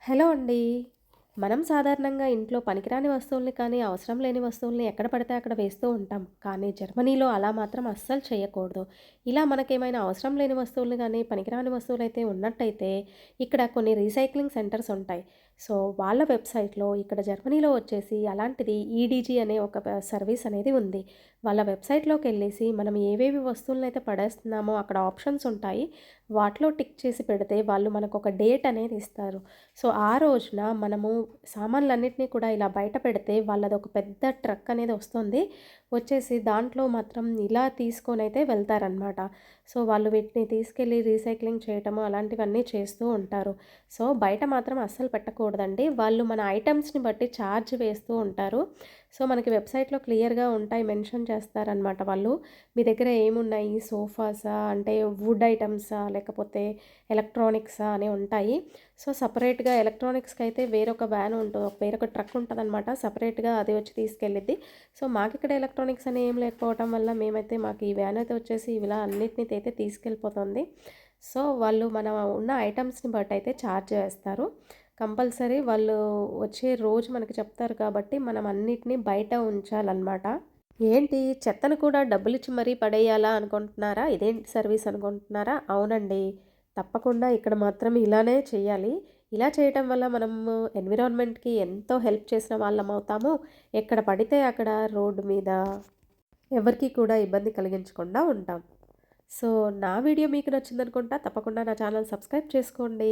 Hello అండి. మనం సాధారణంగా ఇంట్లో పనికిరాని వస్తువుల్ని కానీ, అవసరం లేని వస్తువుల్ని ఎక్కడ పడితే అక్కడ వేస్తూ ఉంటాం. కానీ జర్మనీలో అలా మాత్రం అస్సలు చేయకూడదు. ఇలా మనకేమైనా అవసరం లేని వస్తువుల్ని గానీ, పనికిరాని వస్తువులైతే ఉన్నట్టయితే, ఇక్కడ కొన్ని రీసైక్లింగ్ సెంటర్స్ ఉంటాయి. సో, వాళ్ళ వెబ్‌సైట్‌లో ఇక్కడ జర్మనీలో వచ్చేసి అలాంటిది ఈడీజీ అనే ఒక సర్వీస్ అనేది ఉంది. వాళ్ళ వెబ్‌సైట్‌లోకెళ్ళేసి మనం ఏవేవి వస్తువులనైతే పడేస్తున్నామో అక్కడ ఆప్షన్స్ ఉంటాయి. వాటిలో టిక్ చేసి పెడితే వాళ్ళు మనకొక డేట్ అనేది ఇస్తారు. సో, ఆ రోజున మనము సామాన్లన్నిటిని కూడా ఇలా బయట పెడితే వాళ్ళదొక పెద్ద ట్రక్ అనేది వస్తుంది. వచ్చేసి దాంట్లో మాత్రం ఇలా తీసుకొనైతే వెళ్తారనమాట. సో, వాళ్ళు వీటిని తీసుకెళ్ళి రీసైక్లింగ్ చేయటము అలాంటివన్నీ చేస్తూ ఉంటారు. సో, బయట మాత్రం అస్సలు పెట్టకూడదండి. వాళ్ళు మన ఐటెమ్స్‌ని బట్టి ఛార్జ్ వేస్తూ ఉంటారు. సో, మనకి వెబ్‌సైట్‌లో క్లియర్‌గా ఉంటాయి. మెన్షన్ చేస్తారనమాట వాళ్ళు. మీ దగ్గర ఏమున్నాయి సోఫాసా అంటే వుడ్ ఐటెమ్సా లేకపోతే ఎలక్ట్రానిక్సా అని ఉంటాయి. సో, సెపరేట్‌గా ఎలక్ట్రానిక్స్‌కైతే వేరొక వ్యాన్ వేరొక ట్రక్ ఉంటదనమాట. సెపరేట్‌గా అది వచ్చి తీసుకెళ్ళిద్ది. సో, మాకిక్కడ ఎలక్ట్రానిక్స్ అని ఏం లేకపోవటం వల్ల మేమైతే మాకు ఈ వ్యాన్ అయితే వచ్చేసి ఇలా అన్నిటిని అయితే తీసుకెళ్ళిపోతుంది. సో, వాళ్ళు మన ఉన్న ఐటెమ్స్‌ని బట్టయితే ఛార్జ్ వేస్తారు. కంపల్సరీ వాళ్ళు వచ్చే రోజు మనకి చెప్తారు కాబట్టి మనం అన్నిటిని బయట ఉంచాలనమాట. ఏంటి చెత్తను కూడా డబ్బులిచ్చి మరీ పడేయాలా అనుకుంటున్నారా? ఇదేంటి సర్వీస్ అనుకుంటున్నారా? అవునండి. తప్పకుండా ఇక్కడ మాత్రం ఇలానే చేయాలి. ఇలా చేయటం వల్ల మనము ఎన్విరాన్మెంట్‌కి ఎంతో హెల్ప్ చేసిన వాళ్ళమవుతాము. ఎక్కడ పడితే అక్కడ రోడ్డు మీద ఎవరికీ కూడా ఇబ్బంది కలిగించకుండా ఉంటాం. సో, నా వీడియో మీకు నచ్చిందనుకుంటా. తప్పకుండా నా ఛానల్ సబ్స్క్రైబ్ చేసుకోండి.